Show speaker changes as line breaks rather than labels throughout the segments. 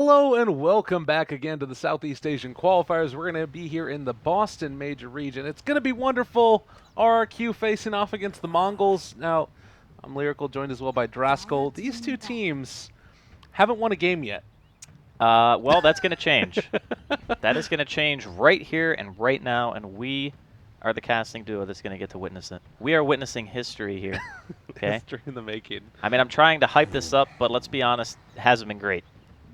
Hello and welcome back again to the Southeast Asian Qualifiers. We're going to be here in the Boston major region. It's going to be wonderful. RRQ facing off against the Mongols. Now, I'm Lyrical, joined as well by Draskell. These two teams haven't won a game yet.
Well, that's going to change. That is going to change right here and right now, and we are the casting duo that's going to get to witness it. We are witnessing history here. Okay?
History in the making.
I mean, I'm trying to hype this up, but let's be honest, it hasn't been great.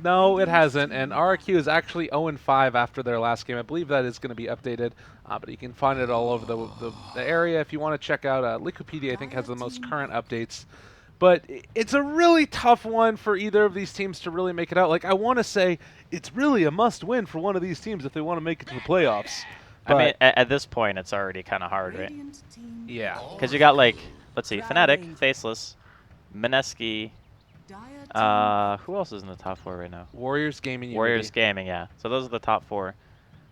No, it hasn't, and RRQ is actually 0-5 after their last game. I believe that is going to be updated, but you can find it all over the area if you want to check out. Wikipedia, I think, has the most current updates. But it's a really tough one for either of these teams to really make it out. Like, I want to say it's really a must-win for one of these teams if they want to make it to the playoffs.
I mean, at this point, it's already kind of hard, right?
Yeah.
Because you got, like, let's see, Fnatic, Faceless, Mineski. Who else is in the top 4 right now?
Warriors Gaming.
Warriors Gaming, yeah. So those are the top 4.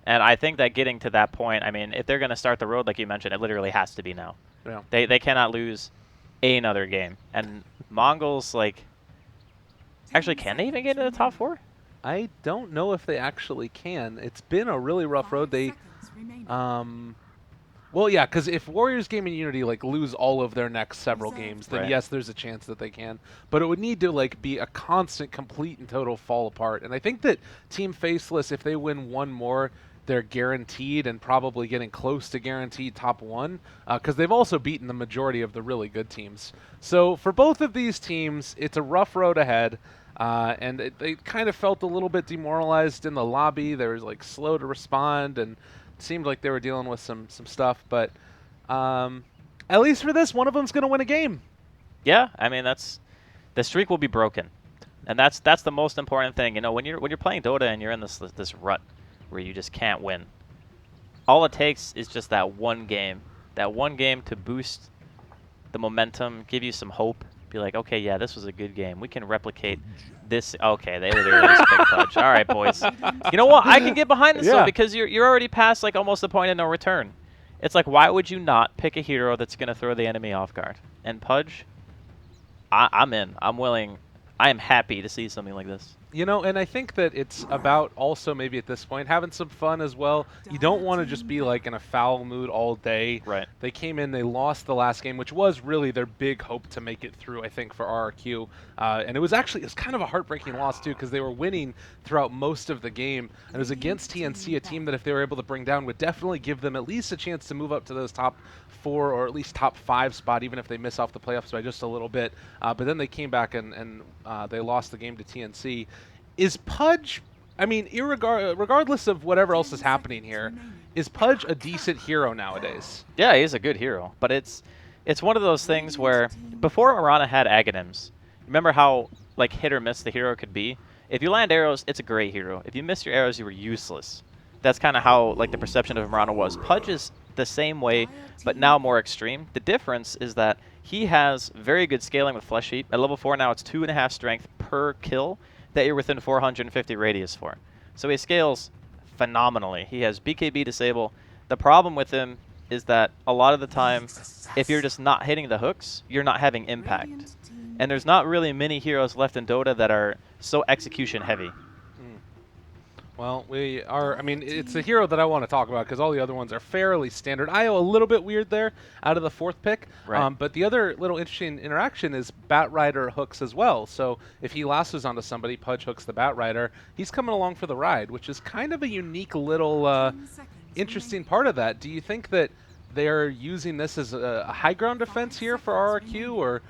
And I think that getting to that point, I mean, if they're going to start the road, like you mentioned, it literally has to be now.
Yeah.
They cannot lose another game. And Mongolz, like, actually, can they even get into the top 4?
I don't know if they actually can. It's been a really rough road. Well, yeah, because if Warriors Gaming Unity like lose all of their next several games, then
Right.
yes, there's a chance that they can. But it would need to like be a constant, complete, and total fall apart. And I think that Team Faceless, if they win one more, they're guaranteed and probably getting close to guaranteed top 1, because they've also beaten the majority of the really good teams. So for both of these teams, it's a rough road ahead. And they kind of felt a little bit demoralized in the lobby. They were like slow to respond, and it seemed like they were dealing with some stuff. But at least for this, one of them's going to win a game.
Yeah, I mean, the streak will be broken, and that's the most important thing. You know, when you're playing Dota and you're in this rut where you just can't win, all it takes is just that one game to boost the momentum, give you some hope. Be like, okay, yeah, this was a good game. We can replicate this. Okay, they literally just picked Pudge. All right, boys. You know what? I can get behind this though, because you're already past like almost the point of no return. It's like, why would you not pick a hero that's going to throw the enemy off guard? And Pudge, I'm in. I'm willing. I am happy to see something like this.
You know, and I think that it's about also maybe at this point having some fun as well. You don't want to just be like in a foul mood all day.
Right.
They came in, they lost the last game, which was really their big hope to make it through, I think, for RRQ. And it was kind of a heartbreaking loss, too, because they were winning throughout most of the game. And it was against TNC, a team that if they were able to bring down would definitely give them at least a chance to move up to those top 4 or at least top 5 spot, even if they miss off the playoffs by just a little bit. But then they came back and they lost the game to TNC. Is Pudge, I mean, regardless of whatever else is happening here, is Pudge a decent hero nowadays?
Yeah, he's a good hero, but it's one of those things where before Mirana had Aghanims, remember how like hit or miss the hero could be? If you land arrows, it's a great hero. If you miss your arrows, you were useless. That's kind of how like the perception of Mirana was. Pudge is the same way, but now more extreme. The difference is that he has very good scaling with Flesh Heat. At level 4 now, it's 2.5 strength per kill that you're within 450 radius for. So he scales phenomenally. He has BKB disable. The problem with him is that a lot of the time, if you're just not hitting the hooks, you're not having impact. And there's not really many heroes left in Dota that are so execution heavy.
Well, I mean, it's a hero that I want to talk about because all the other ones are fairly standard. IO a little bit weird there out of the 4th pick.
Right.
But the other little interesting interaction is Batrider hooks as well. So if he lassos onto somebody, Pudge hooks the Batrider, he's coming along for the ride, which is kind of a unique little interesting part of that. Do you think that they're using this as a high ground defense here for RRQ, or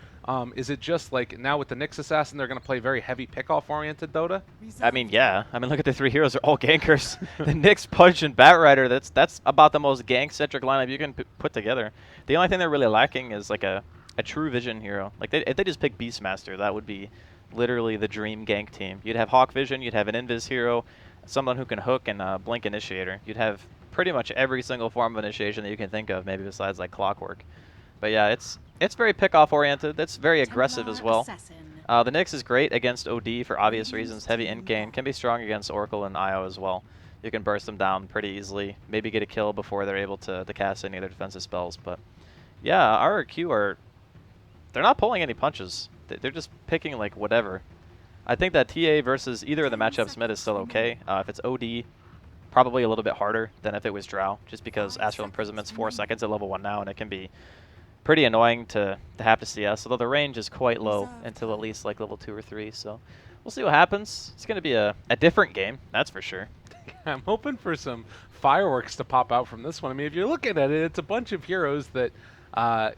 is it just like now with the Nyx Assassin, they're going to play very heavy pickoff-oriented Dota?
I mean, yeah. I mean, look at the 3 heroes. They're all gankers. The Nyx, Pudge, and Batrider, that's about the most gank-centric lineup you can put together. The only thing they're really lacking is like a true vision hero. Like if they just pick Beastmaster, that would be literally the dream gank team. You'd have Hawk Vision, you'd have an Invis hero, someone who can hook, and Blink Initiator. You'd have pretty much every single form of initiation that you can think of, maybe besides like Clockwork. But yeah, it's very pick-off oriented. That's very aggressive as well. The Nyx is great against OD for obvious reasons. Heavy int gain. Can be strong against Oracle and IO as well. You can burst them down pretty easily. Maybe get a kill before they're able to cast any of their defensive spells. But yeah, RRQ they're not pulling any punches. They're just picking like whatever. I think that TA versus either of the matchups mid is still okay. If it's OD, probably a little bit harder than if it was Drow, just because Astral Imprisonment's 4 seconds at level 1 now, and it can be pretty annoying to have to CS, although the range is quite low until at least like level 2 or 3, so we'll see what happens. It's going to be a different game, that's for sure.
I'm hoping for some fireworks to pop out from this one. I mean, if you're looking at it, it's a bunch of heroes that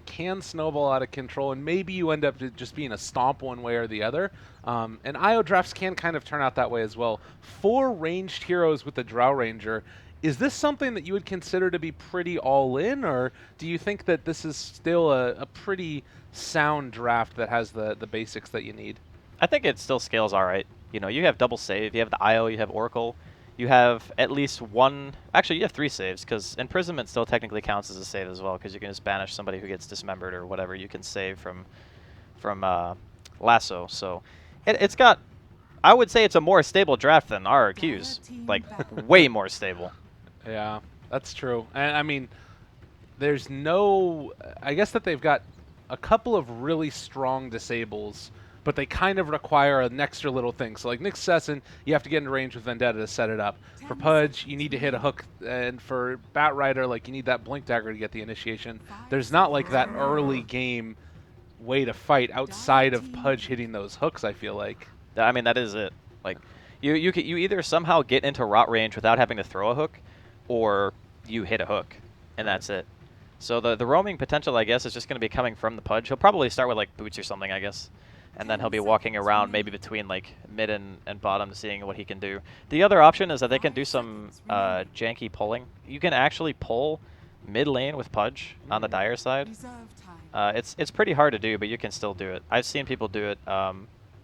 can snowball out of control, and maybe you end up just being a stomp one way or the other. And IO drafts can kind of turn out that way as well. 4 ranged heroes with the Drow Ranger. Is this something that you would consider to be pretty all-in, or do you think that this is still a pretty sound draft that has the basics that you need?
I think it still scales all right. You know, you have double save, you have the IO, you have Oracle, you have at least one. Actually, you have 3 saves because imprisonment still technically counts as a save as well because you can just banish somebody who gets dismembered or whatever. You can save from lasso. So it's got. I would say it's a more stable draft than RRQ's, like way more stable.
Yeah, that's true. And I mean, there's no. I guess that they've got a couple of really strong disables, but they kind of require an extra little thing. So like Nick Sesson, you have to get into range with Vendetta to set it up. For Pudge, you need to hit a hook, and for Batrider, like you need that Blink Dagger to get the initiation. There's not like that early game way to fight outside of Pudge hitting those hooks, I feel like.
I mean, that is it. Like, you either somehow get into rot range without having to throw a hook, or you hit a hook, and that's it. So the roaming potential, I guess, is just going to be coming from the Pudge. He'll probably start with like boots or something, I guess, and then he'll be walking around maybe between like mid and bottom, seeing what he can do. The other option is that they can do some janky pulling. You can actually pull mid lane with Pudge on the Dire side. It's pretty hard to do, but you can still do it. I've seen people do it a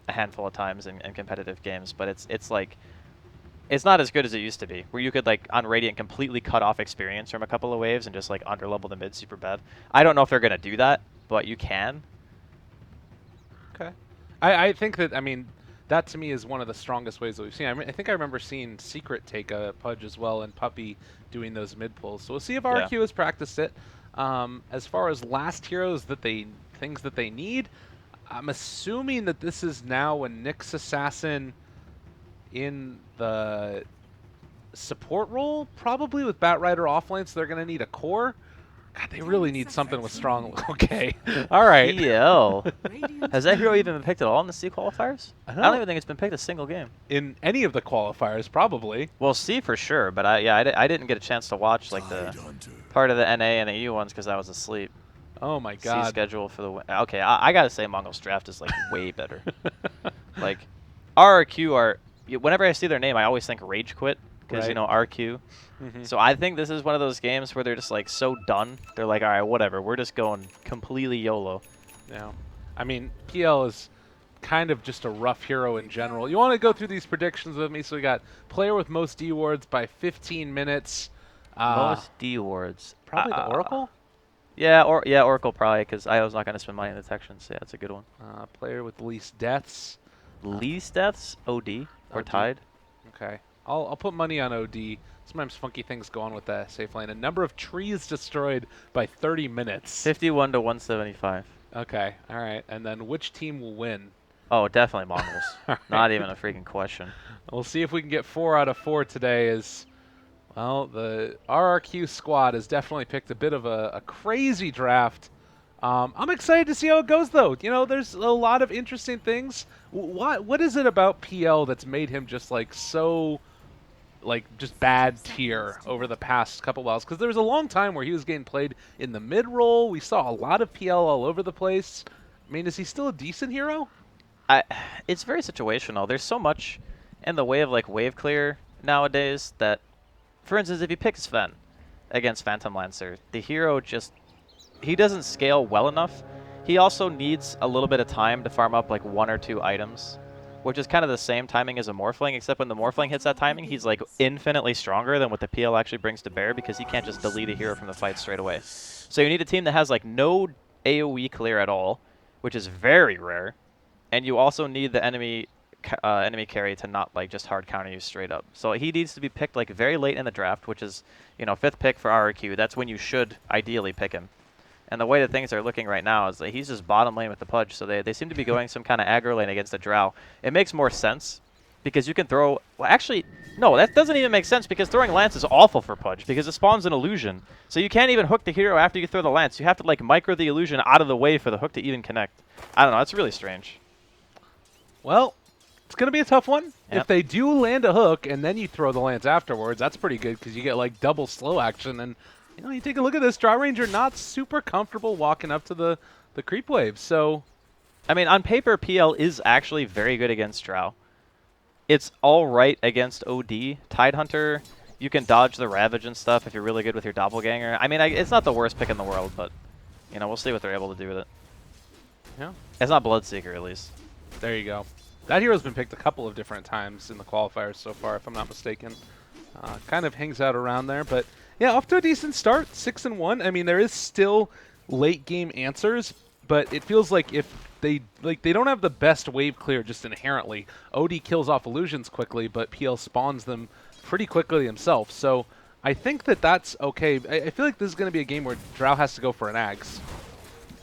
handful of times in competitive games, but it's like it's not as good as it used to be, where you could like on Radiant completely cut off experience from a couple of waves and just like underlevel the mid super bad. I don't know if they're gonna do that, but you can.
Okay. I think that, I mean, that to me is one of the strongest ways that we've seen. I think I remember seeing Secret take a Pudge as well and Puppy doing those mid pulls. So we'll see if RQ has practiced it. As far as last heroes things that they need, I'm assuming that this is now a Nyx Assassin in the support role, probably with Batrider offlane, so they're going to need a core. God, they really need something with strong... Okay, all right.
PL. Has that hero even been picked at all in the C qualifiers? I don't even think it's been picked a single game.
In any of the qualifiers, probably.
Well, C for sure, but I didn't get a chance to watch like the part of the NA and the EU ones because I was asleep.
Oh my god.
C schedule for the... Okay, I gotta say Mongolz draft is like way better. Like, RRQ are... Whenever I see their name, I always think Rage Quit because, you know, RQ. So I think this is one of those games where they're just like so done. They're like, all right, whatever. We're just going completely YOLO.
Yeah. I mean, PL is kind of just a rough hero in general. You want to go through these predictions with me? So we got player with most D wards by 15 minutes.
Most D wards.
Probably the Oracle?
Yeah, Oracle probably, because IO's not going to spend money on detection, so yeah, that's a good one.
Player with least deaths.
Least deaths? OD? Or
OD.
tied?
Okay. I'll put money on OD. Sometimes funky things go on with the safe lane. A number of trees destroyed by 30 minutes.
51 to 175.
Okay. All right. And then which team will win?
Oh, definitely Mongolz.
Right.
Not even a freaking question.
We'll see if we can get 4 out of 4 today. Well, the RRQ squad has definitely picked a bit of a crazy draft. I'm excited to see how it goes, though. You know, there's a lot of interesting things. What is it about PL that's made him just like so, like just bad tier over the past couple whiles? Because there was a long time where he was getting played in the mid role. We saw a lot of PL all over the place. I mean, is he still a decent hero?
It's very situational. There's so much in the way of like wave clear nowadays that, for instance, if you pick Sven against Phantom Lancer, the hero just, he doesn't scale well enough. He also needs a little bit of time to farm up like 1 or 2 items, which is kind of the same timing as a Morphling, except when the Morphling hits that timing, he's like infinitely stronger than what the PL actually brings to bear because he can't just delete a hero from the fight straight away. So you need a team that has like no AoE clear at all, which is very rare, and you also need the enemy carry to not like just hard counter you straight up. So he needs to be picked like very late in the draft, which is, you know, 5th pick for RRQ. That's when you should ideally pick him. And the way that things are looking right now is that he's just bottom lane with the Pudge, so they seem to be going some kind of aggro lane against the Drow. It makes more sense because you can throw... Well, actually, no, that doesn't even make sense because throwing Lance is awful for Pudge because it spawns an illusion. So you can't even hook the hero after you throw the Lance. You have to, like, micro the illusion out of the way for the hook to even connect. I don't know. It's really strange.
Well, it's going to be a tough one.
Yep.
If they do land a hook and then you throw the Lance afterwards, that's pretty good because you get, like, double slow action. And, you know, you take a look at this. Drow Ranger not super comfortable walking up to the creep wave. So,
I mean, on paper, PL is actually very good against Drow. It's all right against OD. Tidehunter, you can dodge the Ravage and stuff if you're really good with your Doppelganger. I mean, it's not the worst pick in the world, but, you know, we'll see what they're able to do with it.
yeah,
It's not Bloodseeker, at least.
there you go. That hero's been picked a couple of different times in the qualifiers so far, if I'm not mistaken. Kind of hangs out around there, but yeah, off to a decent start, 6-1. I mean, there is still late game answers, but it feels like if they don't have the best wave clear just inherently. OD kills off illusions quickly, but PL spawns them pretty quickly himself. So I think that's okay. I feel like this is going to be a game where Drow has to go for an Ags.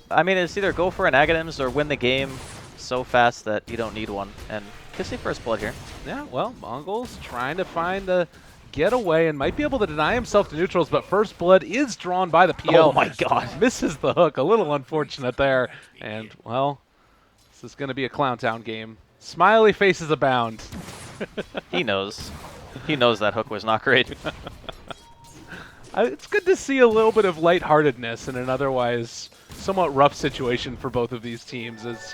I mean, it's either go for an Aghanims or win the game so fast that you don't need one. And Kissy first blood here.
Yeah, well, Mongolz trying to find the getaway and might be able to deny himself to neutrals, but first blood is drawn by the PL.
Oh my god.
Misses the hook. A little unfortunate there. And, well, this is going to be a Clown Town game. Smiley faces abound.
He knows. He knows that hook was not great.
It's good to see a little bit of lightheartedness in an otherwise somewhat rough situation for both of these teams, as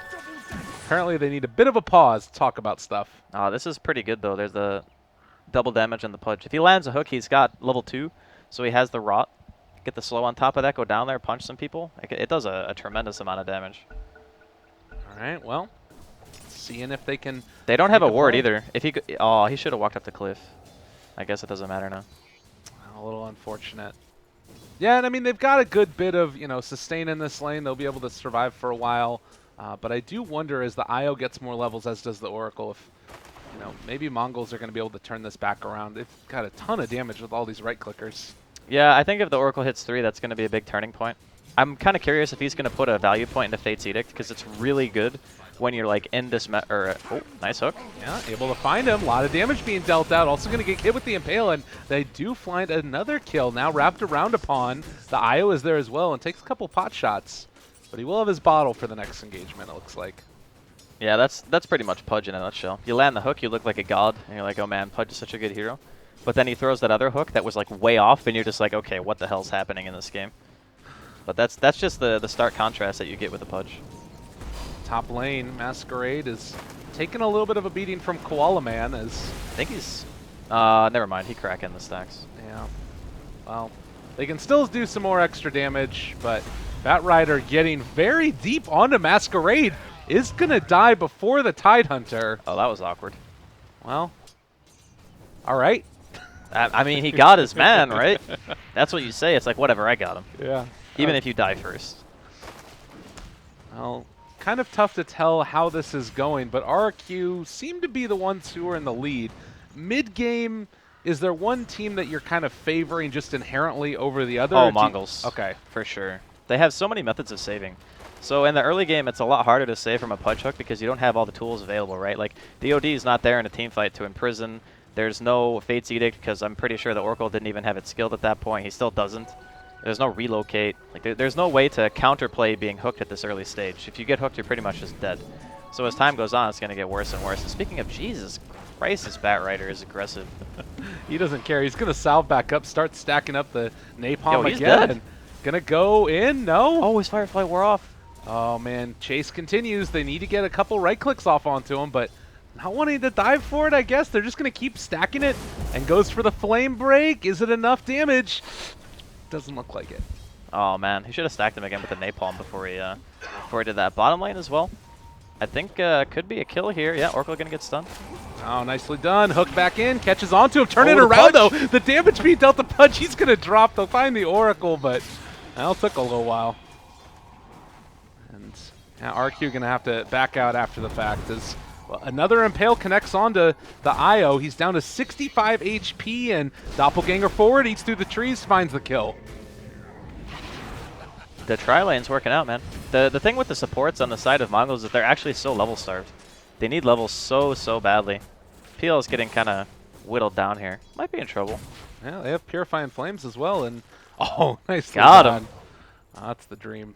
apparently they need a bit of a pause to talk about stuff.
This is pretty good, though. There's the double damage and the Pudge. If he lands a hook, he's got level 2, so he has the Rot. Get the slow on top of that, go down there, punch some people. It does a tremendous amount of damage.
All right, well, seeing if they can...
They don't have a ward either. If he he should have walked up the cliff. I guess it doesn't matter now.
A little unfortunate. Yeah, and I mean, they've got a good bit of, you know, sustain in this lane. They'll be able to survive for a while. But I do wonder, as the IO gets more levels, as does the Oracle, if, you know, maybe Mongolz are going to be able to turn this back around. They've got a ton of damage with all these right clickers.
Yeah, I think if the Oracle hits 3, that's going to be a big turning point. I'm kind of curious if he's going to put a value point into Fate's Edict, because it's really good when you're like in this oh, nice hook.
Yeah, able to find him. A lot of damage being dealt out. Also going to get hit with the Impale, and they do find another kill. Now wrapped around upon. The IO is there as well and takes a couple pot shots. But he will have his bottle for the next engagement, it looks like.
Yeah, that's pretty much Pudge in a nutshell. You land the hook, you look like a god, and you're like, oh man, Pudge is such a good hero. But then he throws that other hook that was like way off, and you're just like, okay, what the hell's happening in this game? But that's just the stark contrast that you get with the Pudge.
Top lane, Masquerade is taking a little bit of a beating from Koala Man, as...
I think he's... never mind, he cracking the stacks.
Yeah. Well, they can still do some more extra damage, but Bat Rider getting very deep onto Masquerade is going to die before the Tidehunter.
Oh, that was awkward.
Well, all right.
I mean, he got his man, right? That's what you say. It's like, whatever, I got him.
Yeah.
Even if you die first.
Well, kind of tough to tell how this is going, but RRQ seem to be the ones who are in the lead. Mid-game, is there one team that you're kind of favoring just inherently over the other?
Oh, Mongolz.
Okay.
For sure. They have so many methods of saving. So in the early game, it's a lot harder to save from a Pudge hook because you don't have all the tools available, right? Like, the OD is not there in a team fight to imprison. There's no Fate's Edict because I'm pretty sure the Oracle didn't even have it skilled at that point. He still doesn't. There's no relocate. Like, there's no way to counterplay being hooked at this early stage. If you get hooked, you're pretty much just dead. So as time goes on, it's going to get worse and worse. And speaking of, Jesus Christ, this Bat Rider is aggressive.
He doesn't care. He's going to salve back up, start stacking up the Napalm
Yo, he's
again.
dead.
Going to go in. No.
Oh, his Firefly wore off.
Oh, man. Chase continues. They need to get a couple right clicks off onto him, but not wanting to dive for it, I guess. They're just going to keep stacking it and goes for the Flame Break. Is it enough damage? Doesn't look like it.
Oh, man. He should have stacked him again with the Napalm before he did that. Bottom lane as well. I think could be a kill here. Yeah, Oracle going to get stunned.
Oh, nicely done. Hook back in. Catches onto him. Turn it
the
around,
Pudge.
though. The damage being dealt to Pudge. He's going to drop. They'll find the Oracle, but that'll took a little while. And yeah, RQ going to have to back out after the fact as well, another Impale connects onto the IO. He's down to 65 HP, and Doppelganger forward, eats through the trees, finds the kill.
The tri-lane's working out, man. The thing with the supports on the side of Mongolz is that they're actually so level starved. They need levels so badly. PL is getting kind of whittled down here. Might be in trouble.
Yeah, they have Purifying Flames as well, and oh, nice.
Got him.
That's the dream.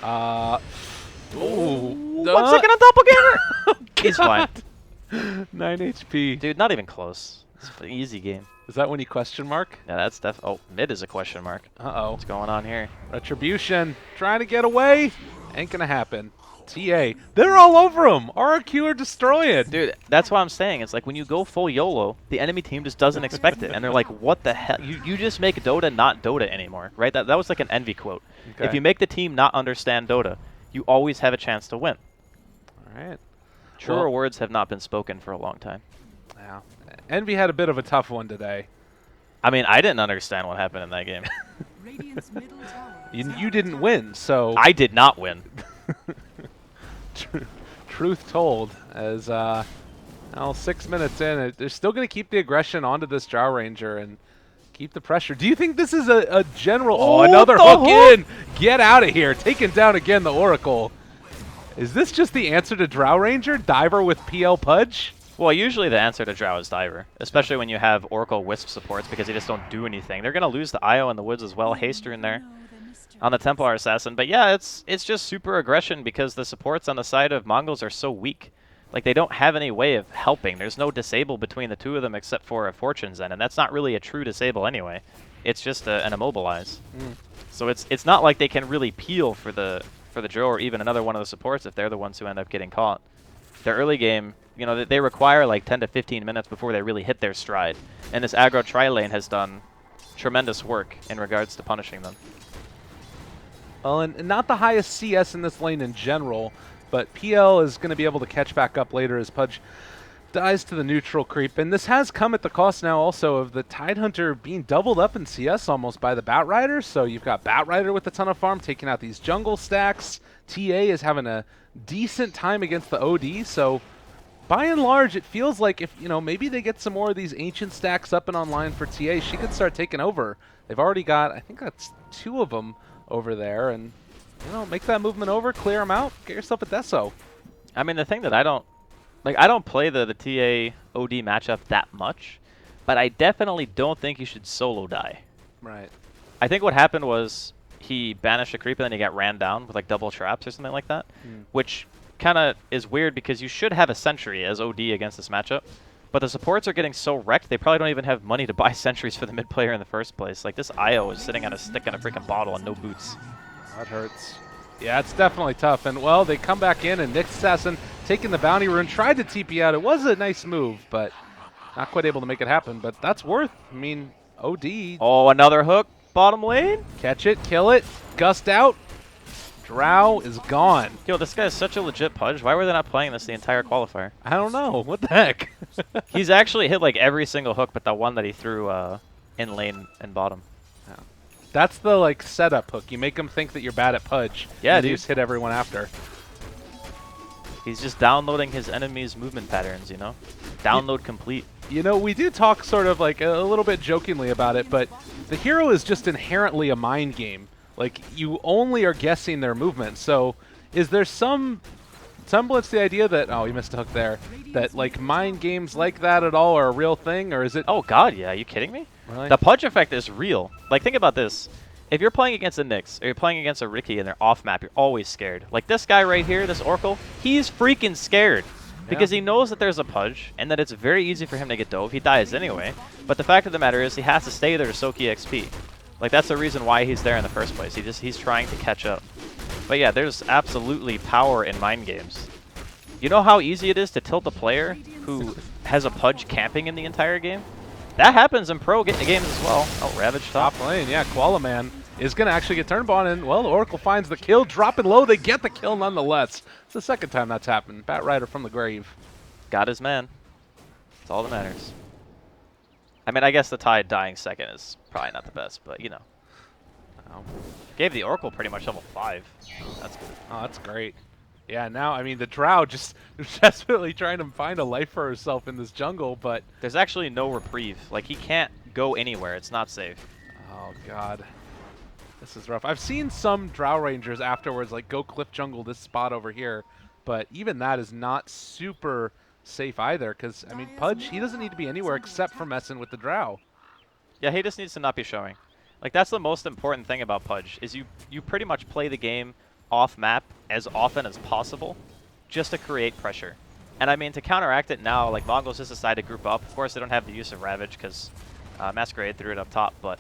Ooh, 1 second on doppelganger. He's fine.
9 HP.
Dude, not even close. It's an easy game.
Is that when you question mark?
Yeah, that's oh, mid is a question mark.
Uh-oh.
What's going on here?
Retribution. Trying to get away. Ain't gonna happen. TA. They're all over him. RRQ are destroying.
Dude, that's what I'm saying. It's like when you go full YOLO, the enemy team just doesn't expect it. And they're like, what the hell? You just make Dota not Dota anymore, right? That was like an Envy quote.
Okay.
If you make the team not understand Dota, you always have a chance to win.
All right.
Truer words have not been spoken for a long time.
Yeah. Envy had a bit of a tough one today.
I mean, I didn't understand what happened in that game.
You didn't win, so...
I did not win.
Truth told, as well, 6 minutes in, they're still going to keep the aggression onto this Drow Ranger and keep the pressure. Do you think this is a general... Oh, another hook in! Get out of here! Taking down again the Oracle. Is this just the answer to Drow Ranger? Diver with PL Pudge?
Well, usually the answer to Drow is Diver, especially when you have Oracle Wisp supports because they just don't do anything. They're going to lose the IO in the woods as well. Haster in there on the Templar Assassin. But yeah, it's just super aggression because the supports on the side of Mongolz are so weak. Like, they don't have any way of helping. There's no disable between the two of them except for a Fortune's End, and that's not really a true disable anyway. It's just an immobilize. So it's not like they can really peel for the Joe or even another one of the supports if they're the ones who end up getting caught. Their early game, you know, they require like 10 to 15 minutes before they really hit their stride. And this aggro tri-lane has done tremendous work in regards to punishing them.
Well, and not the highest CS in this lane in general, but PL is going to be able to catch back up later as Pudge dies to the neutral creep. And this has come at the cost now also of the Tidehunter being doubled up in CS almost by the Batrider. So you've got Batrider with a ton of farm taking out these jungle stacks. TA is having a decent time against the OD, so by and large it feels like if, you know, maybe they get some more of these ancient stacks up and online for TA, she could start taking over. They've already got, I think that's 2 of them over there, and, you know, make that movement over, clear them out, get yourself a Deso.
I mean, the thing that I don't play the TA OD matchup that much, but I definitely don't think you should solo die.
Right.
I think what happened was he banished a creep and then he got ran down with like double traps or something like that, which kind of is weird because you should have a sentry as OD against this matchup, but the supports are getting so wrecked they probably don't even have money to buy sentries for the mid player in the first place. Like, this IO is sitting on a stick on a freaking bottle and no boots.
That hurts. Yeah, it's definitely tough. And, well, they come back in, and Nyx Assassin taking the bounty rune, tried to TP out. It was a nice move, but not quite able to make it happen. But that's worth, I mean, OD.
Oh, another hook. Bottom lane.
Catch it, kill it, gust out. Drow is gone.
Yo, this guy is such a legit Pudge. Why were they not playing this the entire qualifier?
I don't know. What the heck?
He's actually hit like every single hook but the one that he threw in lane and bottom.
Yeah. That's the like setup hook. You make them think that you're bad at Pudge.
Yeah,
and
dude.
You just hit everyone after.
He's just downloading his enemy's movement patterns, you know? Download complete.
You know, we do talk sort of like a little bit jokingly about it, but the hero is just inherently a mind game. Like, you only are guessing their movement. So is there some semblance to the idea that, oh, you missed a hook there, that like mind games like that at all are a real thing, or is it?
Oh god, yeah, are you kidding me?
Really?
The Pudge effect is real. Like, think about this. If you're playing against a Nyx, or you're playing against a Riki and they're off map, you're always scared. Like this guy right here, this Oracle, he's freaking scared. Because he knows that there's a Pudge, and that it's very easy for him to get dove. He dies anyway. But the fact of the matter is, he has to stay there to soak EXP. Like, that's the reason why he's there in the first place. He's trying to catch up. But yeah, there's absolutely power in mind games. You know how easy it is to tilt a player who has a Pudge camping in the entire game? That happens in pro games as well. Oh, Ravage top.
Top lane, yeah. Qualiman is going to actually get turned on, and, well, the Oracle finds the kill. Dropping low, they get the kill nonetheless. It's the second time that's happened. Batrider from the grave.
Got his man. That's all that matters. I mean, I guess the Tide dying second is probably not the best, but, you know. Gave the Oracle pretty much level 5. That's good.
Oh, that's great. Yeah, now, I mean, the Drow just desperately trying to find a life for herself in this jungle, but...
There's actually no reprieve. Like, he can't go anywhere. It's not safe.
Oh, God. This is rough. I've seen some Drow Rangers afterwards, like, go cliff jungle this spot over here, but even that is not super safe either, because, I mean, Pudge, he doesn't need to be anywhere except for messing with the Drow.
Yeah, he just needs to not be showing. Like, that's the most important thing about Pudge, is you pretty much play the game off map as often as possible just to create pressure. And I mean, to counteract it now, like, Mongolz just decided to group up. Of course, they don't have the use of Ravage because Masquerade threw it up top, but,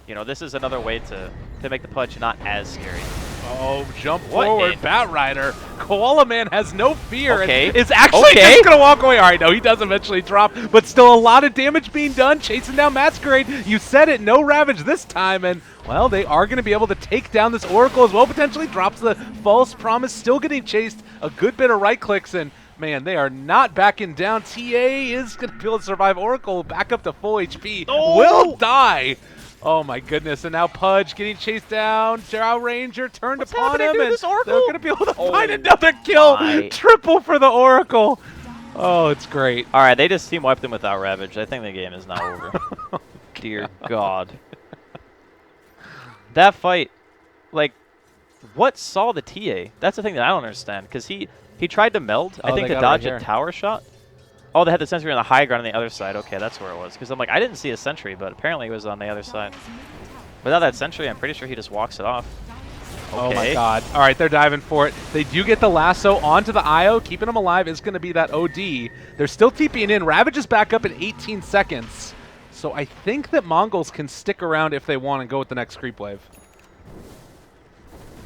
you know, this is another way to make the Pudge not as scary.
Oh, jump forward, Bat Rider. Koala Man has no fear.
Okay.
And is actually just going to walk away. All right, no, he does eventually drop, but still a lot of damage being done. Chasing down Masquerade. You said it, no Ravage this time. And, well, they are going to be able to take down this Oracle as well. Potentially drops the False Promise. Still getting chased. A good bit of right clicks. And, man, they are not backing down. TA is going to be able to survive. Oracle back up to full HP.
Oh!
Will die. Oh my goodness, and now Pudge getting chased down. Drow Ranger turned upon him, and they're going to be able to find another kill. Triple for the Oracle. Oh, it's great.
All right, they just team wiped them without Ravage. I think the game is now over. Dear God. That fight, like, what saw the TA? That's the thing that I don't understand, because he tried to meld, I think, to dodge a tower shot. Oh, they had the sentry on the high ground on the other side. Okay, that's where it was. Because I'm like, I didn't see a sentry, but apparently it was on the other side. Without that sentry, I'm pretty sure he just walks it off. Okay.
Oh my God. All right, they're diving for it. They do get the lasso onto the IO. Keeping him alive is going to be that OD. They're still TPing in. Ravage is back up in 18 seconds. So I think that Mongolz can stick around if they want and go with the next creep wave.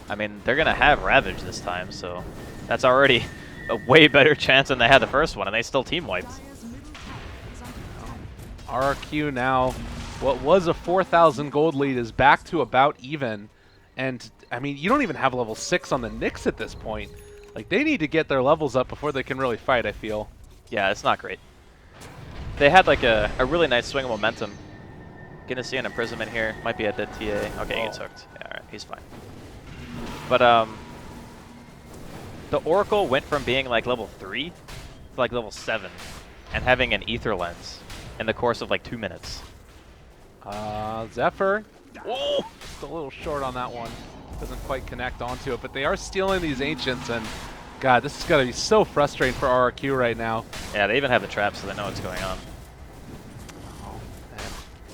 I mean, they're going to have Ravage this time, so that's already a way better chance than they had the first one, and they still team wiped.
RRQ now, what was a 4,000 gold lead is back to about even. And, I mean, you don't even have level 6 on the Nyx at this point. Like, they need to get their levels up before they can really fight, I feel.
Yeah, it's not great. They had, like, a really nice swing of momentum. Gonna see an imprisonment here. Might be a dead TA. Okay, he gets hooked. Yeah, alright, he's fine. But, the Oracle went from being like level 3 to like level 7 and having an ether lens in the course of like 2 minutes.
Zephyr. Whoa! Just a little short on that one. Doesn't quite connect onto it, but they are stealing these Ancients, and God, this is going to be so frustrating for RRQ right now.
Yeah, they even have the trap, so they know what's going on.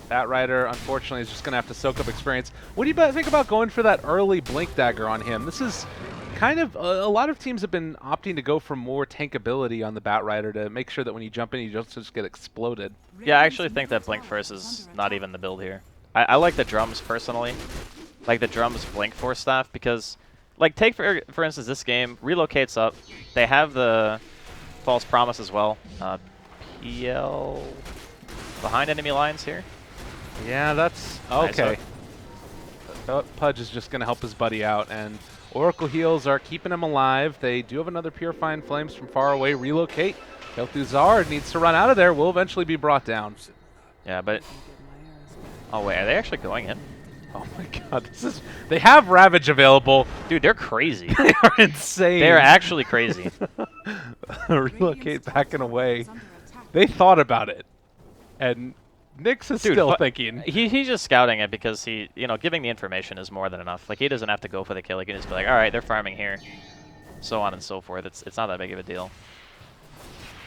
Bat Rider, unfortunately, is just going to have to soak up experience. What do you think about going for that early Blink Dagger on him? This is kind of, a lot of teams have been opting to go for more tankability on the Bat Rider to make sure that when you jump in, you don't just get exploded.
Yeah, I actually think that Blink First is not even the build here. I like the drums personally. Like the drums Blink Force staff because, like, take for instance this game, relocates up. They have the False Promise as well. PL behind enemy lines here.
Yeah, that's okay.
Nice.
Pudge is just going to help his buddy out, and Oracle heals are keeping him alive. They do have another Purifying Flames from far away. Relocate. Kel'Thuzar needs to run out of there. Will eventually be brought down.
Yeah, but... Oh, wait. Are they actually going in?
Oh, my God. This is... They have Ravage available.
Dude, they're crazy.
They are insane.
They are actually crazy.
Relocate back and away. They thought about it. And... Nyx is still thinking.
He's just scouting it because he, you know, giving the information is more than enough. Like, he doesn't have to go for the kill. He can just be like, all right, they're farming here, so on and so forth. It's not that big of a deal.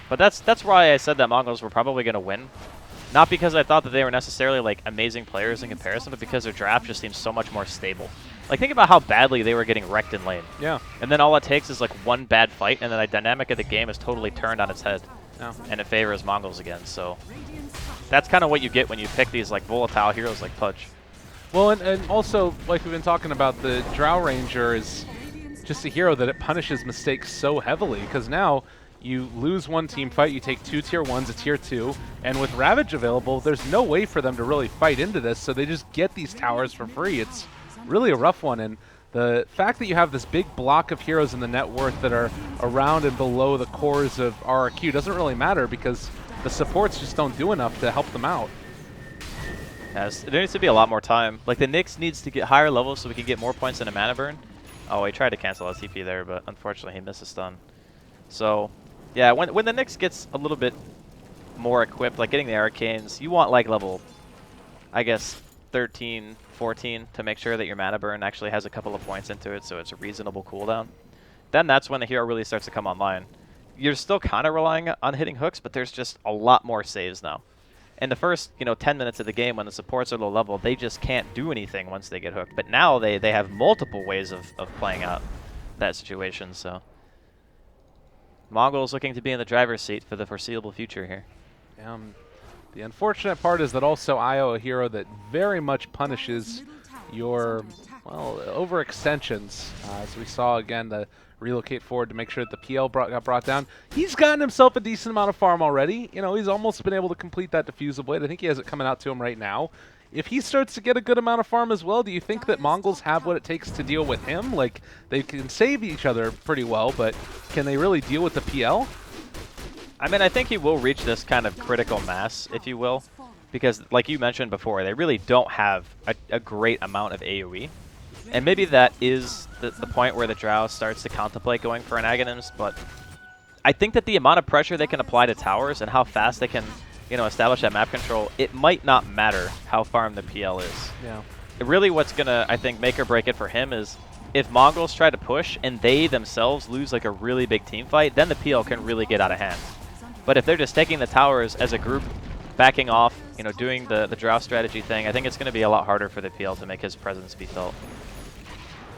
But that's why I said that Mongolz were probably going to win. Not because I thought that they were necessarily, like, amazing players in comparison, but because their draft just seems so much more stable. Like, think about how badly they were getting wrecked in lane.
Yeah.
And then all it takes is, like, one bad fight, and then the dynamic of the game is totally turned on its head.
Yeah.
And it favors Mongolz again, so... That's kind of what you get when you pick these like volatile heroes like Pudge.
Well, and also, like we've been talking about, the Drow Ranger is just a hero that it punishes mistakes so heavily, because now you lose one team fight, you take 2 tier 1s, a tier 2, and with Ravage available, there's no way for them to really fight into this, so they just get these towers for free. It's really a rough one, and the fact that you have this big block of heroes in the net worth that are around and below the cores of RRQ doesn't really matter, because the supports just don't do enough to help them out.
Yes, there needs to be a lot more time. Like, the Nyx needs to get higher levels so we can get more points in a mana burn. Oh, he tried to cancel his TP there, but unfortunately he missed a stun. So, yeah, when the Nyx gets a little bit more equipped, like getting the Arcanes, you want, like, level, I guess, 13, 14 to make sure that your mana burn actually has a couple of points into it, so it's a reasonable cooldown. Then that's when the hero really starts to come online. You're still kind of relying on hitting hooks, but there's just a lot more saves now. In the first, 10 minutes of the game when the supports are low level, they just can't do anything once they get hooked. But now they have multiple ways of playing out that situation, so. Mongolz looking to be in the driver's seat for the foreseeable future here.
The unfortunate part is that also IO, a hero that very much punishes your, well, overextensions. As we saw again, the relocate forward to make sure that the PL got brought down. He's gotten himself a decent amount of farm already. He's almost been able to complete that Diffusal Blade. I think he has it coming out to him right now. If he starts to get a good amount of farm as well, do you think that Mongolz have what it takes to deal with him? Like, they can save each other pretty well, but can they really deal with the PL?
I mean, I think he will reach this kind of critical mass, if you will, because like you mentioned before, they really don't have a great amount of AoE. And maybe that is the point where the Drow starts to contemplate going for an Aghanim's, but I think that the amount of pressure they can apply to towers and how fast they can, establish that map control, it might not matter how farmed the PL is.
Yeah.
Really what's going to, I think, make or break it for him is if Mongolz try to push and they themselves lose like a really big team fight, then the PL can really get out of hand. But if they're just taking the towers as a group, backing off, doing the Drow strategy thing, I think it's going to be a lot harder for the PL to make his presence be felt.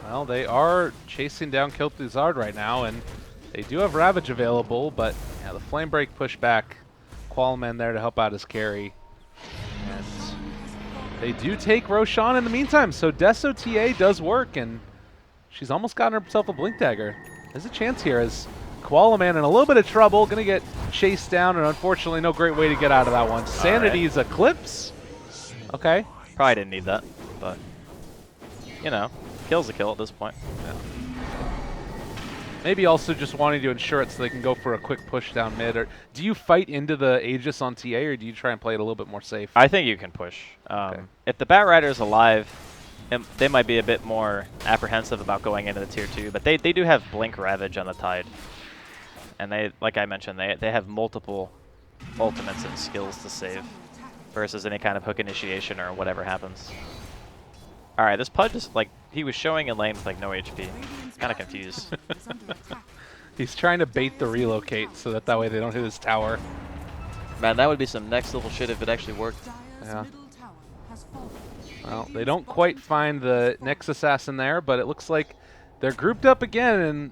Well, they are chasing down Kel'Thuzad right now, and they do have Ravage available, but yeah, the Flame Break push back. Qualman there to help out his carry. And they do take Roshan in the meantime, so Deso TA does work, and she's almost gotten herself a Blink Dagger. There's a chance here as Qualaman in a little bit of trouble, going to get chased down, and unfortunately no great way to get out of that one. Sanity's Eclipse. Okay.
Probably didn't need that, but, kill's a kill at this point.
Yeah. Maybe also just wanting to ensure it so they can go for a quick push down mid. Or do you fight into the Aegis on TA, or do you try and play it a little bit more safe?
I think you can push.
Okay.
If the Batrider is alive, they might be a bit more apprehensive about going into the tier 2, but they do have Blink Ravage on the Tide. And they, like I mentioned, they have multiple ultimates and skills to save versus any kind of hook initiation or whatever happens. Alright, this Pudge is like, he was showing in lane with like no HP. Kind of confused.
He's trying to bait the relocate so that way they don't hit his tower.
Man, that would be some next level shit if it actually worked.
Yeah. Well, they don't quite find the Nyx Assassin there, but it looks like they're grouped up again, and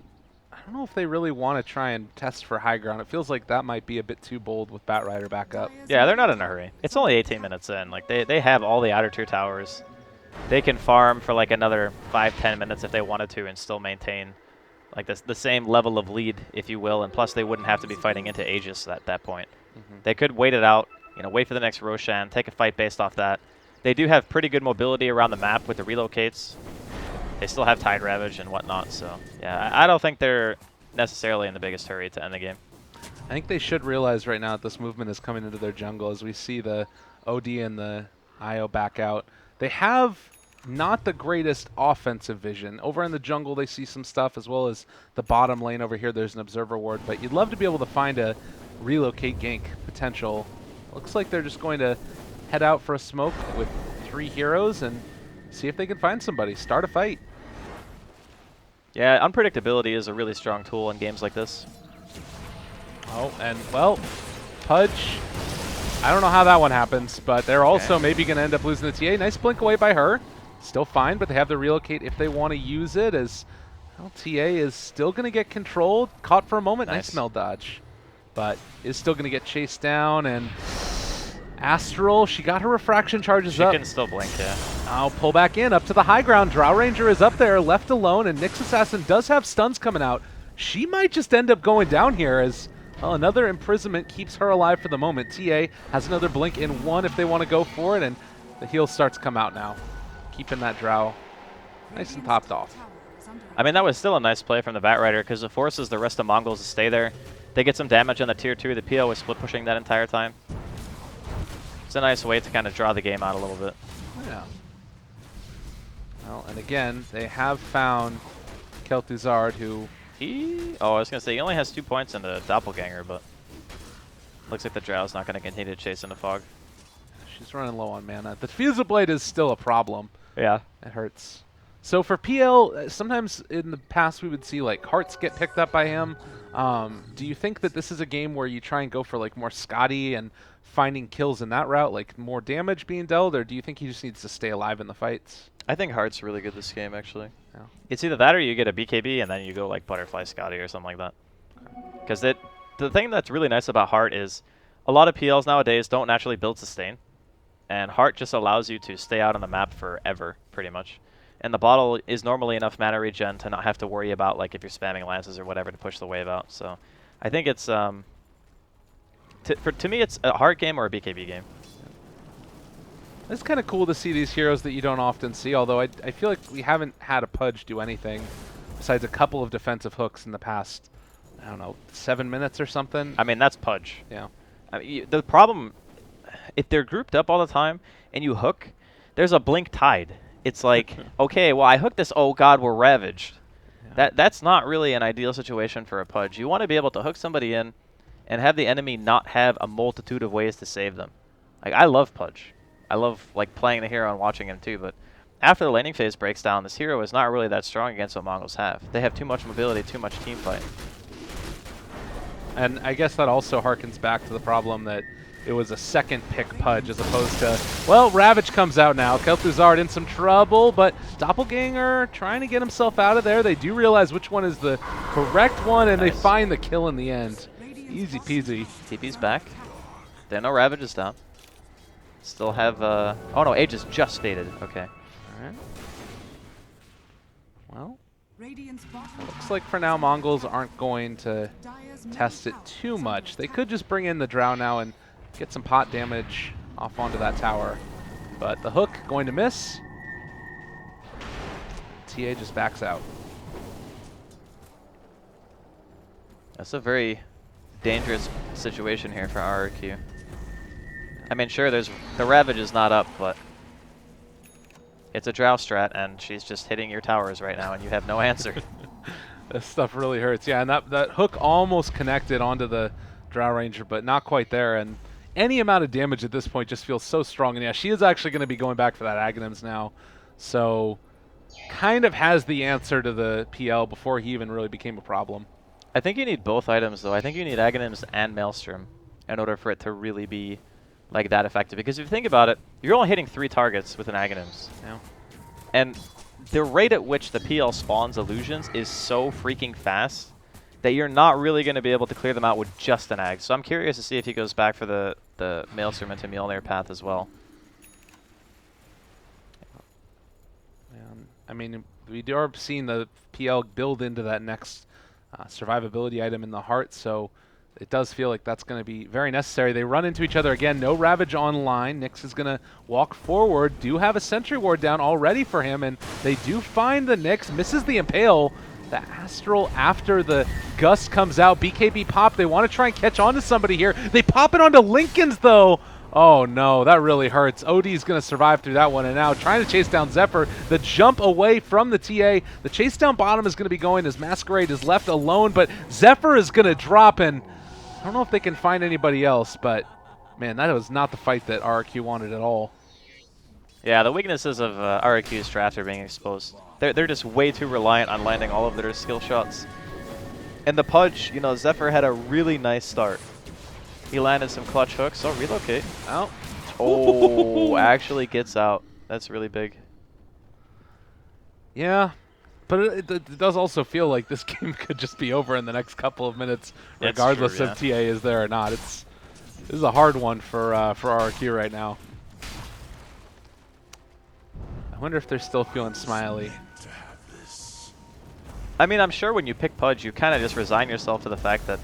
I don't know if they really want to try and test for high ground. It feels like that might be a bit too bold with Batrider back up.
Yeah, they're not in a hurry. It's only 18 minutes in. Like, they have all the outer tier towers. They can farm for like another 5-10 minutes if they wanted to and still maintain like the same level of lead, if you will, and plus they wouldn't have to be fighting into Aegis at that point. They could wait it out, wait for the next Roshan, take a fight based off that. They do have pretty good mobility around the map with the relocates. They still have Tide Ravage and whatnot, so yeah, I don't think they're necessarily in the biggest hurry to end the game.
I think they should realize right now that this movement is coming into their jungle as we see the OD and the IO back out. They have not the greatest offensive vision. Over in the jungle, they see some stuff, as well as the bottom lane over here. There's an observer ward, but you'd love to be able to find a relocate gank potential. Looks like they're just going to head out for a smoke with 3 heroes and see if they can find somebody. Start a fight.
Yeah, unpredictability is a really strong tool in games like this.
Oh, and well, Pudge, I don't know how that one happens, but they're also maybe going to end up losing the TA. Nice blink away by her. Still fine, but they have the relocate if they want to use it, as well, TA is still going to get controlled. Caught for a moment. Nice smell dodge. But is still going to get chased down, and Astral, she got her refraction charges up.
She can still blink, yeah.
Now pull back in, up to the high ground. Drow Ranger is up there, left alone, and Nyx Assassin does have stuns coming out. She might just end up going down here, as well, another imprisonment keeps her alive for the moment. TA has another blink in 1 if they want to go for it, and the heal starts to come out now. Keeping that Drow nice and popped off.
I mean, that was still a nice play from the Batrider because it forces the rest of Mongolz to stay there. They get some damage on the tier 2. The PL was split pushing that entire time. It's a nice way to kind of draw the game out a little bit.
Yeah. Well, and again, they have found Kel'Thuzad, who...
Oh, I was going to say, he only has 2 points in the Doppelganger, but looks like the Drow's not going to continue to chase in the fog.
she's running low on mana. The Fuser Blade is still a problem.
Yeah.
It hurts. So for PL, sometimes in the past we would see like hearts get picked up by him. Do you think that this is a game where you try and go for like more Scotty and finding kills in that route, like more damage being dealt, or do you think he just needs to stay alive in the fights?
I think Heart's really good this game, actually.
Yeah.
It's either that or you get a BKB and then you go like Butterfly Scotty or something like that. Because the thing that's really nice about Heart is a lot of PLs nowadays don't naturally build sustain. And Heart just allows you to stay out on the map forever, pretty much. And the bottle is normally enough mana regen to not have to worry about like if you're spamming lances or whatever to push the wave out. So I think it's to me it's a Heart game or a BKB game.
It's kind of cool to see these heroes that you don't often see, although I feel like we haven't had a Pudge do anything besides a couple of defensive hooks in the past, I don't know, 7 minutes or something.
I mean, that's Pudge.
Yeah.
I mean, the problem, if they're grouped up all the time and you hook, there's a blink tide. It's like, okay, well, I hooked this, oh god, we're ravaged. Yeah. That's not really an ideal situation for a Pudge. You want to be able to hook somebody in and have the enemy not have a multitude of ways to save them. Like, I love Pudge. I love like playing the hero and watching him too, but after the laning phase breaks down, this hero is not really that strong against what Mongolz have. They have too much mobility, too much team fight.
And I guess that also harkens back to the problem that it was a second pick Pudge as opposed to, well, Ravage comes out now. Kel'Thuzad in some trouble, but Doppelganger trying to get himself out of there. They do realize which one is the correct one, and nice. They find the kill in the end. Easy peasy.
TP's back. They know Ravage is down. Still have, oh no, Aegis just faded. Okay.
Alright. Well, looks like for now Mongols aren't going to test it too much. They could just bring in the Drow now and get some pot damage off onto that tower. But the hook going to miss. TA just backs out.
That's a very dangerous situation here for RRQ. I mean, sure, the Ravage is not up, but it's a Drow strat, and she's just hitting your towers right now, and you have no answer.
This stuff really hurts. Yeah, and that hook almost connected onto the Drow Ranger, but not quite there. And any amount of damage at this point just feels so strong. And yeah, she is actually going to be going back for that Aghanims now. So kind of has the answer to the PL before he even really became a problem.
I think you need both items, though. I think you need Aghanims and Maelstrom in order for it to really be like that effective. Because if you think about it, you're only hitting 3 targets with an Aghanims.
Yeah.
And the rate at which the PL spawns illusions is so freaking fast that you're not really going to be able to clear them out with just an Ag. So I'm curious to see if he goes back for the Maelstrom into Mjolnir path as well.
I mean, we are seeing the PL build into that next survivability item in the heart, so it does feel like that's going to be very necessary. They run into each other again. No Ravage online. Nyx is going to walk forward. Do have a Sentry Ward down already for him, and they do find the Nyx. Misses the Impale. The Astral after the Gust comes out. BKB pop. They want to try and catch on to somebody here. They pop it onto Lincoln's, though. Oh, no. That really hurts. OD's going to survive through that one, and now trying to chase down Zephyr. The jump away from the TA. The chase down bottom is going to be going as Masquerade is left alone, but Zephyr is going to drop, and I don't know if they can find anybody else, but man, that was not the fight that RRQ wanted at all.
Yeah, the weaknesses of RRQ's strats are being exposed. They're just way too reliant on landing all of their skill shots. And the Pudge, you know, Zephyr had a really nice start. He landed some clutch hooks. Oh, relocate.
Out.
Oh, actually gets out. That's really big.
Yeah. But it does also feel like this game could just be over in the next couple of minutes, regardless if TA is there or not. This is a hard one for RRQ right now. I wonder if they're still feeling smiley.
I mean, I'm sure when you pick Pudge, you kind of just resign yourself to the fact that,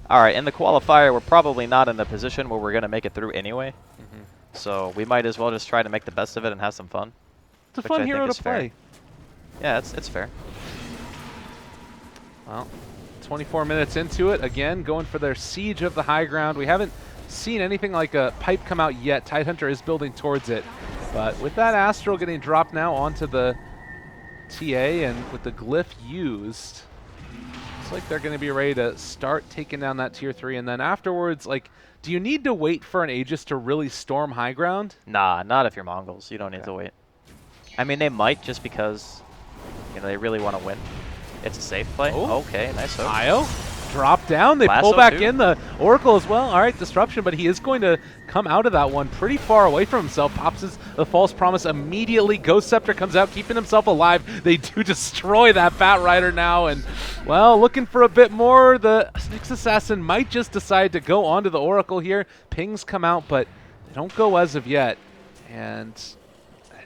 all right, in the qualifier, we're probably not in the position where we're going to make it through anyway. Mm-hmm. So we might as well just try to make the best of it and have some fun.
It's a fun hero to play.
Yeah, it's fair.
Well, 24 minutes into it, again, going for their siege of the high ground. We haven't seen anything like a pipe come out yet. Tidehunter is building towards it. But with that Astral getting dropped now onto the TA and with the glyph used, Looks like they're going to be ready to start taking down that tier 3, and then afterwards, like, do you need to wait for an Aegis to really storm high ground?
Nah, not if you're Mongols. You don't need to wait. I mean, they might just because, you know, they really want to win. It's a safe play.
Oh.
Okay, nice hook.
Io drop down. They
Lasso
pull back
too.
in the Oracle as well. All right, disruption, but he is going to come out of that one pretty far away from himself. Pops the false promise immediately. Ghost Scepter comes out, keeping himself alive. They do destroy that Bat Rider now, and well, looking for a bit more. The Nyx Assassin might just decide to go onto the Oracle here. Pings come out, but they don't go as of yet, and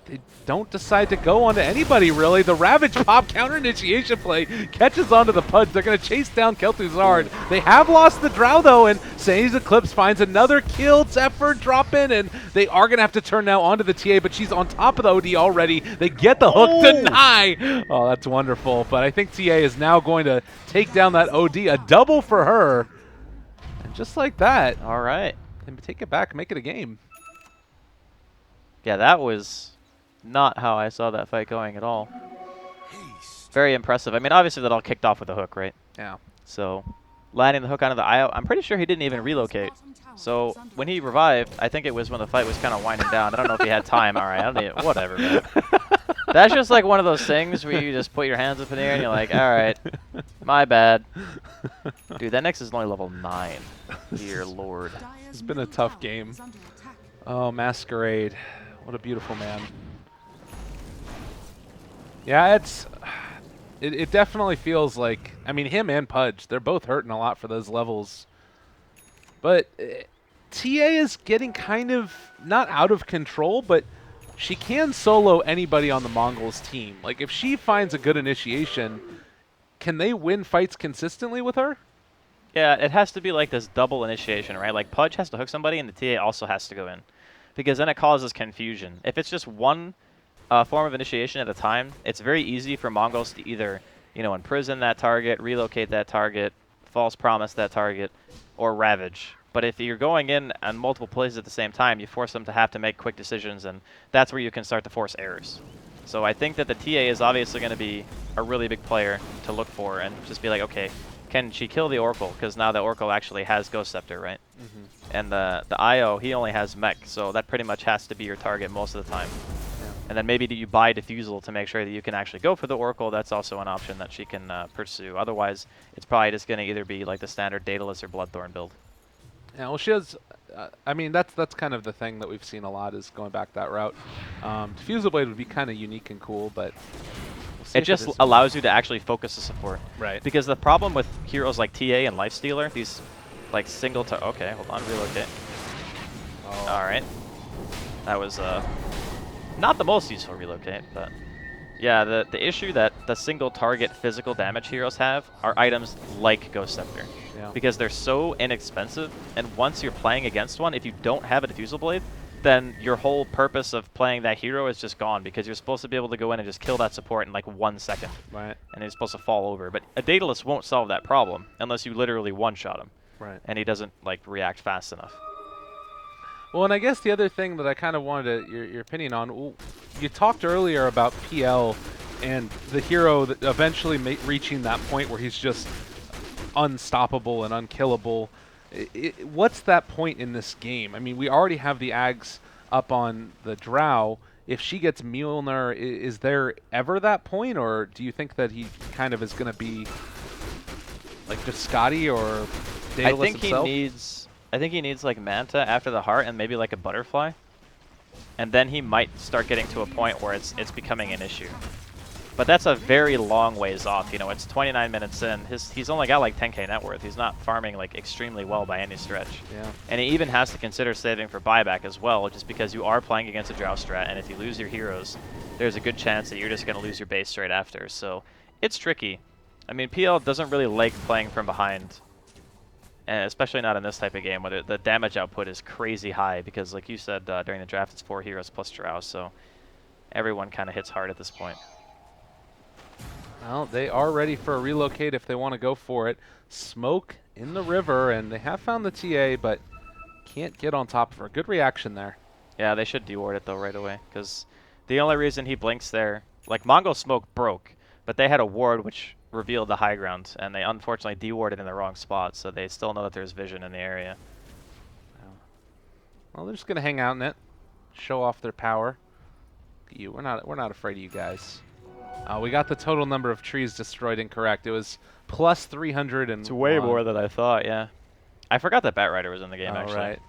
they don't decide to go onto anybody, really. The Ravage Pop counter initiation play catches onto the Pudge. They're going to chase down Kel'Thuzad. They have lost the Drow, though, and Sandy's Eclipse finds another kill. Zephyr drop in, and they are going to have to turn now onto the TA, but she's on top of the OD already. They get the hook, deny. Oh, that's wonderful. But I think TA is now going to take down that OD. A double for her. And just like that,
All right.
they take it back, make it a game.
Yeah, that was not how I saw that fight going at all. Very impressive. I mean, obviously that all kicked off with a hook, right?
Yeah.
So landing the hook onto the IO, I'm pretty sure he didn't even relocate. So when he revived, I think it was when the fight was kind of winding down. I don't know if he had time. All right, I don't need whatever, man. That's just like one of those things where you just put your hands up in the air and you're like, all right, my bad. Dude, that Nyx is only level 9. Dear Lord.
It's been a tough game. Oh, Masquerade. What a beautiful man. Yeah, it definitely feels like, I mean, him and Pudge, they're both hurting a lot for those levels. But TA is getting kind of, not out of control, but she can solo anybody on the Mongolz team. Like, if she finds a good initiation, can they win fights consistently with her?
Yeah, it has to be like this double initiation, right? Like Pudge has to hook somebody and the TA also has to go in. Because then it causes confusion. If it's just one form of initiation at a time, it's very easy for Mongols to either, you know, imprison that target, relocate that target, false promise that target, or ravage. But if you're going in on multiple places at the same time, you force them to have to make quick decisions, and that's where you can start to force errors. So I think that the TA is obviously going to be a really big player to look for and just be like, okay, can she kill the Oracle? Because now the Oracle actually has Ghost Scepter, right?
Mm-hmm.
And the IO, he only has mech, so that pretty much has to be your target most of the time.
Yeah.
And then maybe you buy Diffusal to make sure that you can actually go for the Oracle. That's also an option that she can pursue. Otherwise, it's probably just going to either be like the standard Daedalus or Bloodthorn build.
Yeah, well, she has. I mean, that's kind of the thing that we've seen a lot is going back that route. Diffusal Blade would be kind of unique and cool, but we'll see
It just allows you to actually focus the support.
Right.
Because the problem with heroes like TA and Lifestealer, these like single okay, hold on, relocate.
Oh.
All right. That was not the most useful relocate, but yeah, the issue that the single target physical damage heroes have are items like Ghost Scepter.
Yeah.
Because they're so inexpensive, and once you're playing against one, if you don't have a Diffusal Blade, then your whole purpose of playing that hero is just gone, because you're supposed to be able to go in and just kill that support in like 1 second.
Right.
And he's supposed to fall over. But a Daedalus won't solve that problem unless you literally one-shot him.
Right.
And he doesn't like react fast enough.
Well, and I guess the other thing that I kind of wanted your opinion on, you talked earlier about PL and the hero that eventually reaching that point where he's just unstoppable and unkillable. What's that point in this game? I mean, we already have the Ags up on the Drow. If she gets Mjolnir, is there ever that point, or do you think that he kind of is going to be like just Scotty or Daedalus himself?
I think he needs like Manta after the heart and maybe like a butterfly. And then he might start getting to a point where it's becoming an issue. But that's a very long ways off. You know, it's 29 minutes in. He's only got like 10k net worth. He's not farming like extremely well by any stretch.
Yeah.
And he even has to consider saving for buyback as well, just because you are playing against a Drow strat, and if you lose your heroes, there's a good chance that you're just going to lose your base straight after. So it's tricky. I mean, PL doesn't really like playing from behind, and especially not in this type of game where the damage output is crazy high, because like you said during the draft, it's 4 heroes plus Drow, so everyone kind of hits hard at this point.
Well, they are ready for a relocate if they want to go for it. Smoke in the river, and they have found the TA, but can't get on top of her. Good reaction there.
Yeah, they should deward it though right away, because the only reason he blinks there, like Mongol Smoke broke, But they had a ward which revealed the high ground, and they unfortunately de-warded in the wrong spot, so they still know that there's vision in the area.
Well, they're just gonna hang out in it, show off their power. We're not afraid of you guys. We got the total number of trees destroyed incorrect. It was plus 300 and
It's way more than I thought. Yeah, I forgot that Batrider was in the game. Actually,
right.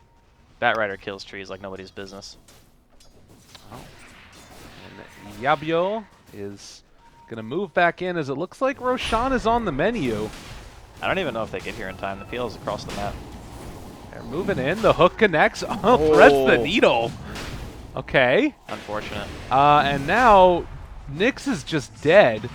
Batrider kills trees like nobody's business.
Oh. And Yabio is gonna move back in as it looks like Roshan is on the menu.
I don't even know if they get here in time. The PL is across the map.
They're moving in. The hook connects. Oh, threads the needle. Okay.
Unfortunate.
And now Nyx is just dead.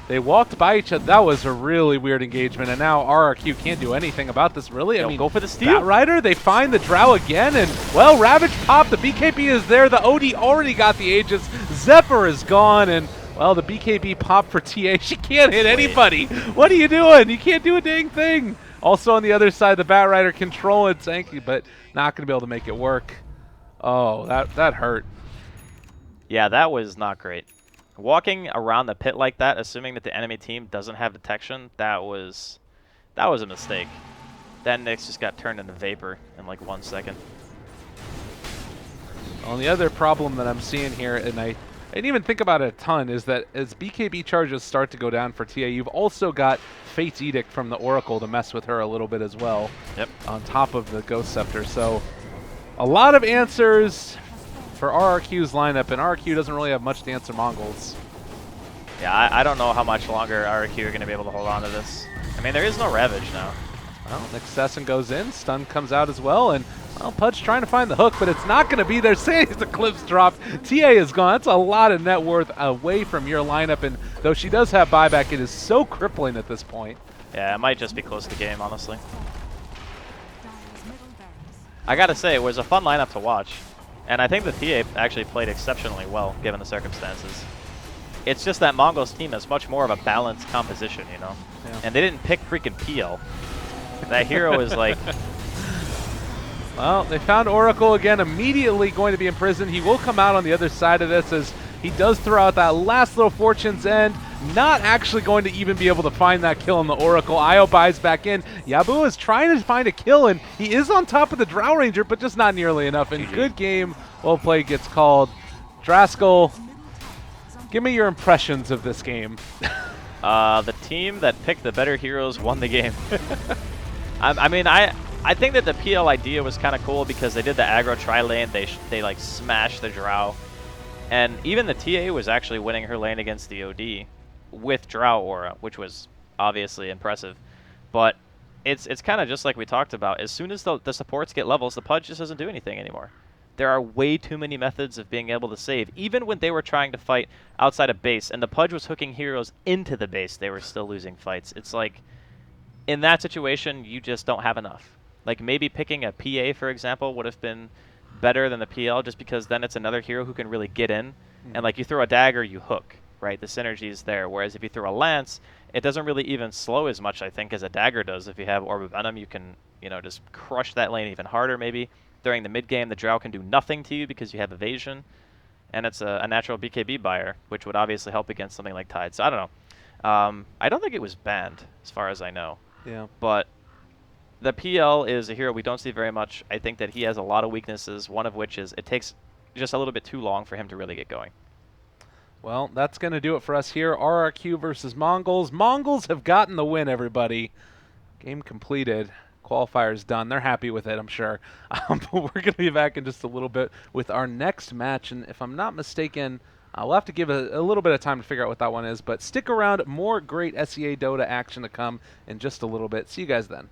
They walked by each other. That was a really weird engagement. And now RRQ can't do anything about this, really. I mean,
go for the steal.
Batrider, they find the Drow again. And, well, Ravage popped. The BKB is there. The OD already got the Aegis. Zephyr is gone. And, well, the BKB popped for TA. She can't hit anybody. What are you doing? You can't do a dang thing. Also on the other side, the Batrider controlling Zanky, but not going to be able to make it work. Oh, that hurt.
Yeah, that was not great. Walking around the pit like that, assuming that the enemy team doesn't have detection, that was a mistake. That Nyx just got turned into vapor in like 1 second.
Well, the other problem that I'm seeing here, and I didn't even think about it a ton, is that as BKB charges start to go down for TA, you've also got Fate's Edict from the Oracle to mess with her a little bit as well.
Yep. On
top of the Ghost Scepter. So a lot of answers for RRQ's lineup, and RRQ doesn't really have much to answer Mongolz.
Yeah, I don't know how much longer RRQ are going to be able to hold on to this. I mean, there is no Ravage now.
Well, Nexusson goes in, stun comes out as well, and well, Pudge trying to find the hook, but it's not going to be there. Sandy's the clips dropped. TA is gone. That's a lot of net worth away from your lineup, and though she does have buyback, it is so crippling at this point.
Yeah, it might just be close to the game, honestly. I gotta say, it was a fun lineup to watch, and I think the TA actually played exceptionally well, given the circumstances. It's just that Mongol's team is much more of a balanced composition, you know?
Yeah.
And they didn't pick freaking PL. That hero is like...
Well, they found Oracle again, immediately going to be imprisoned. He will come out on the other side of this as he does throw out that last little Fortune's End. Not actually going to even be able to find that kill on the Oracle. Io buys back in. Yabu is trying to find a kill, and he is on top of the Drow Ranger, but just not nearly enough. And good game, well played gets called. Draskell, give me your impressions of this game.
The team that picked the better heroes won the game. I think that the PL idea was kind of cool because they did the aggro tri-lane. They like smashed the Drow. And even the TA was actually winning her lane against the OD with Drow Aura, which was obviously impressive. But it's kind of just like we talked about. As soon as the supports get levels, the Pudge just doesn't do anything anymore. There are way too many methods of being able to save. Even when they were trying to fight outside of base and the Pudge was hooking heroes into the base, they were still losing fights. It's like, in that situation, you just don't have enough. Like maybe picking a PA, for example, would have been better than the PL just because then it's another hero who can really get in. And like you throw a dagger, you hook, right? The synergy is there. Whereas if you throw a lance, it doesn't really even slow as much, I think, as a dagger does. If you have Orb of Venom, you can, you know, just crush that lane even harder maybe. During the mid game, the Drow can do nothing to you because you have evasion. And it's a natural BKB buyer, which would obviously help against something like Tide. So I don't know. I don't think it was banned, as far as I know.
Yeah.
But the PL is a hero we don't see very much. I think that he has a lot of weaknesses, one of which is it takes just a little bit too long for him to really get going.
Well, that's going to do it for us here. RRQ versus Mongolz. Mongolz have gotten the win, everybody. Game completed. Qualifiers done. They're happy with it, I'm sure. But we're going to be back in just a little bit with our next match. And if I'm not mistaken, we'll have to give a little bit of time to figure out what that one is. But stick around. More great SEA Dota action to come in just a little bit. See you guys then.